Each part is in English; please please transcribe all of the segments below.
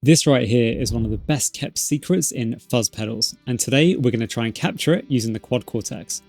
This right here is one of the best kept secrets in fuzz pedals, and today we're going to try and capture it using the Quad Cortex.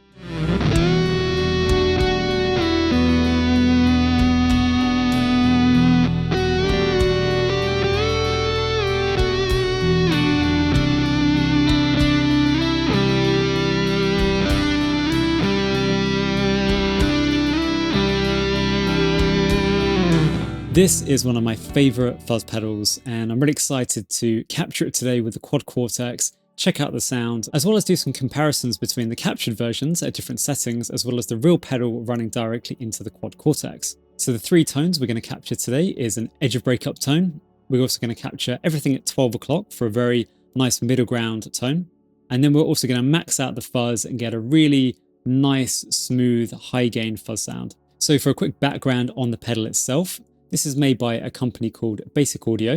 This is one of my favorite fuzz pedals, and I'm really excited to capture it today with the Quad Cortex, check out the sound, as well as do some comparisons between the captured versions at different settings, as well as the real pedal running directly into the Quad Cortex. So the three tones we're going to capture today is an edge of breakup tone. We're also going to capture everything at 12 o'clock for a very nice middle ground tone. And then we're also going to max out the fuzz and get a really nice, smooth, high gain fuzz sound. So for a quick background on the pedal itself, this is made by a company called Basic Audio,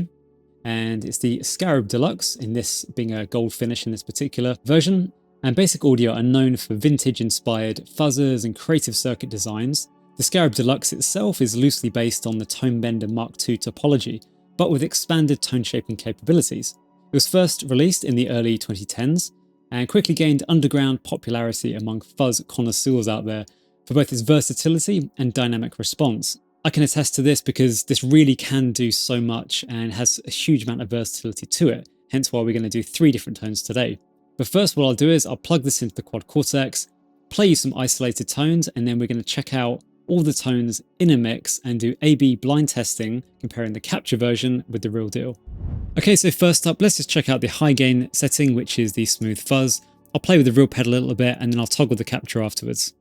and it's the Scarab Delux, in this being a gold finish in this particular version. And Basic Audio are known for vintage-inspired fuzzers and creative circuit designs. The Scarab Delux itself is loosely based on the Tone Bender Mark II topology, but with expanded tone shaping capabilities. It was first released in the early 2010s and quickly gained underground popularity among fuzz connoisseurs out there for both its versatility and dynamic response. I can attest to this because this really can do so much and has a huge amount of versatility to it, hence why we're going to do three different tones today. But first what I'll do is I'll plug this into the Quad Cortex, play you some isolated tones, and then we're going to check out all the tones in a mix and do A/B blind testing, comparing the capture version with the real deal. Okay, so first up, let's just check out the high gain setting, which is the smooth fuzz. I'll play with the real pedal a little bit and then I'll toggle the capture afterwards.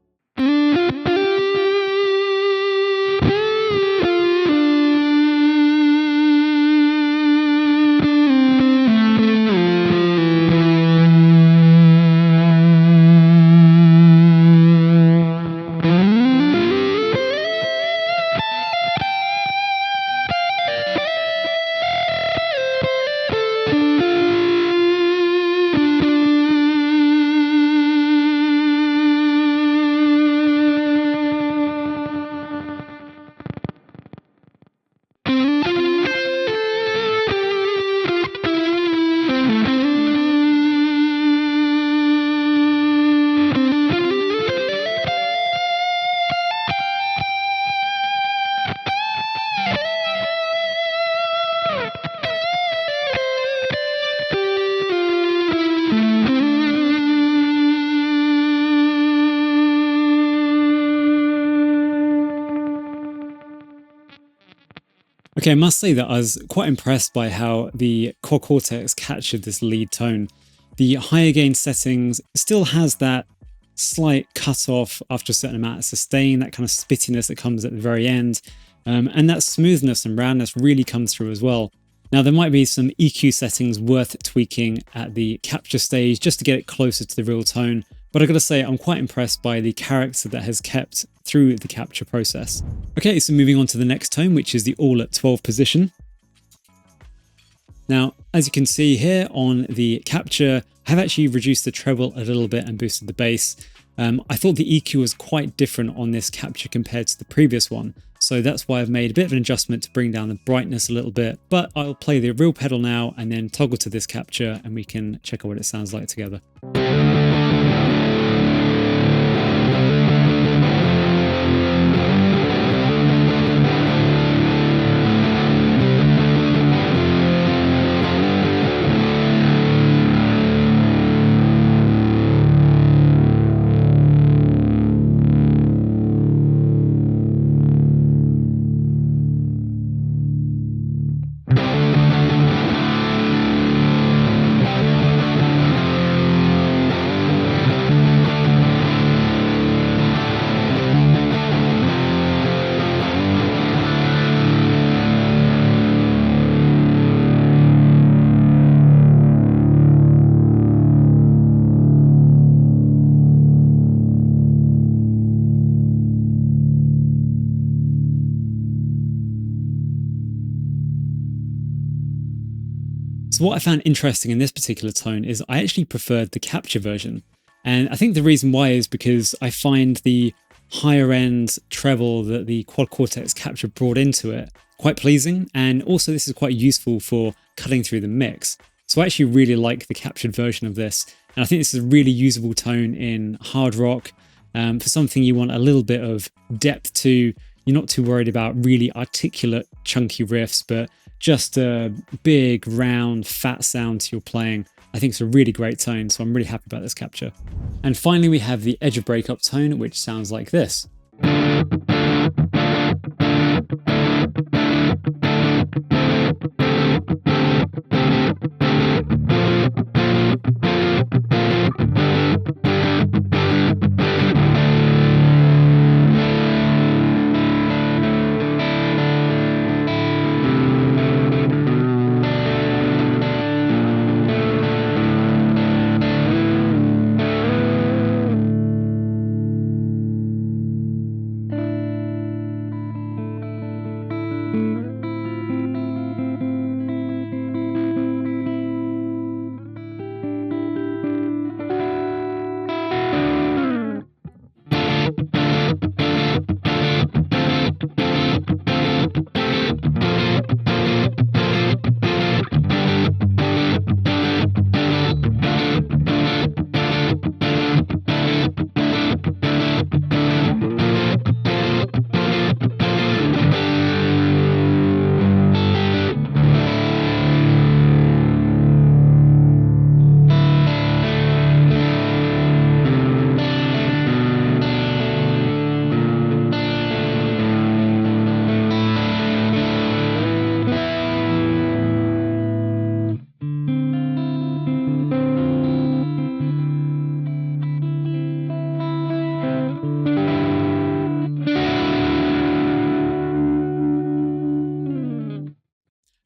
Okay, I must say that I was quite impressed by how the Quad Cortex captured this lead tone. The higher gain settings still has that slight cut off after a certain amount of sustain, that kind of spittiness that comes at the very end, and that smoothness and roundness really comes through as well. Now there might be some EQ settings worth tweaking at the capture stage just to get it closer to the real tone, but I've got to say I'm quite impressed by the character that has kept through the capture process. Okay, so moving on to the next tone, which is the all at 12 position. Now, as you can see here on the capture, I have actually reduced the treble a little bit and boosted the bass. I thought the EQ was quite different on this capture compared to the previous one, so that's why I've made a bit of an adjustment to bring down the brightness a little bit, but I'll play the real pedal now and then toggle to this capture and we can check out what it sounds like together. So what I found interesting in this particular tone is I actually preferred the capture version. And I think the reason why is because I find the higher end treble that the Quad Cortex capture brought into it quite pleasing. And also this is quite useful for cutting through the mix. So I actually really like the captured version of this. And I think this is a really usable tone in hard rock. For something you want a little bit of depth to, you're not too worried about really articulate, chunky riffs, but just a big, round, fat sound to your playing. I think it's a really great tone, so I'm really happy about this capture. And finally, we have the edge of breakup tone, which sounds like this.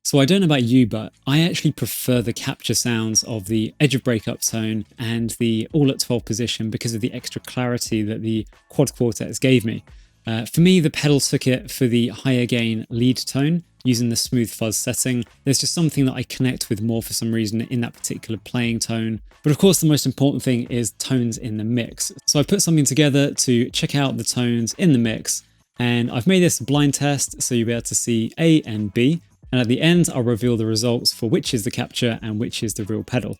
So I don't know about you, but I actually prefer the capture sounds of the edge of breakup tone and the all at 12 position because of the extra clarity that the Quad Cortex gave me. For me, the pedal took it for the higher gain lead tone using the smooth fuzz setting. There's just something that I connect with more for some reason in that particular playing tone. But of course, the most important thing is tones in the mix. So I put something together to check out the tones in the mix, and I've made this a blind test so you'll be able to see A and B. And at the end, I'll reveal the results for which is the capture and which is the real pedal.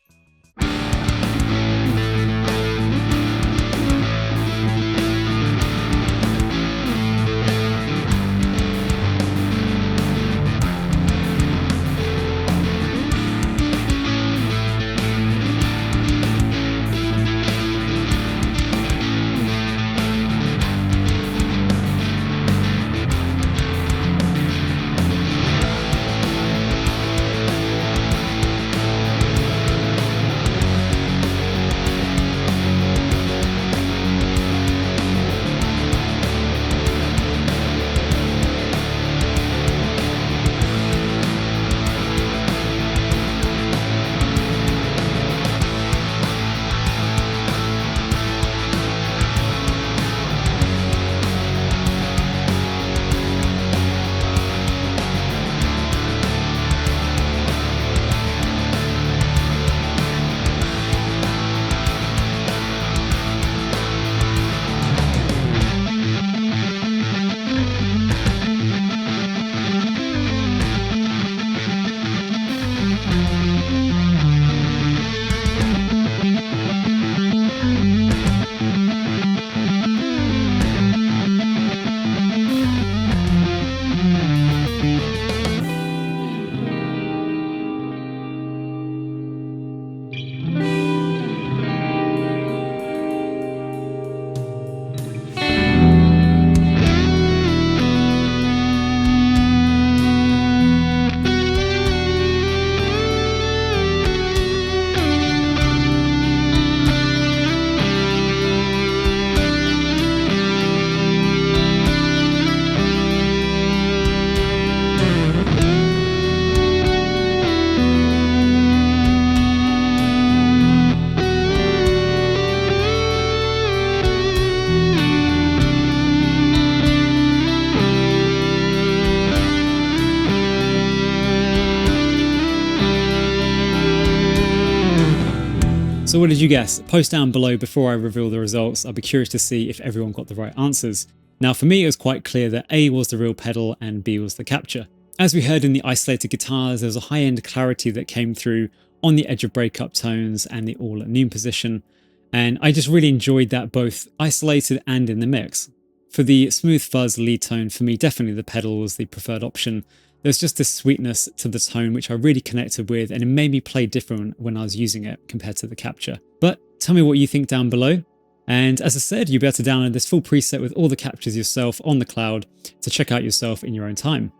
So what did you guess? Post down below before I reveal the results. I'll be curious to see if everyone got the right answers. Now for me it was quite clear that A was the real pedal and B was the capture. As we heard in the isolated guitars, there was a high-end clarity that came through on the edge of breakup tones and the all at noon position, and I just really enjoyed that both isolated and in the mix. For the smooth fuzz lead tone, for me definitely the pedal was the preferred option. There's just this sweetness to the tone which I really connected with, and it made me play different when I was using it compared to the capture. But tell me what you think down below. And as I said, you'll be able to download this full preset with all the captures yourself on the cloud to check out yourself in your own time.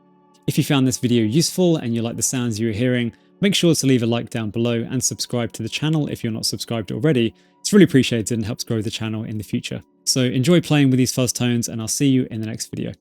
If you found this video useful and you like the sounds you were hearing, make sure to leave a like down below and subscribe to the channel if you're not subscribed already. It's really appreciated and helps grow the channel in the future. So enjoy playing with these fuzz tones, and I'll see you in the next video.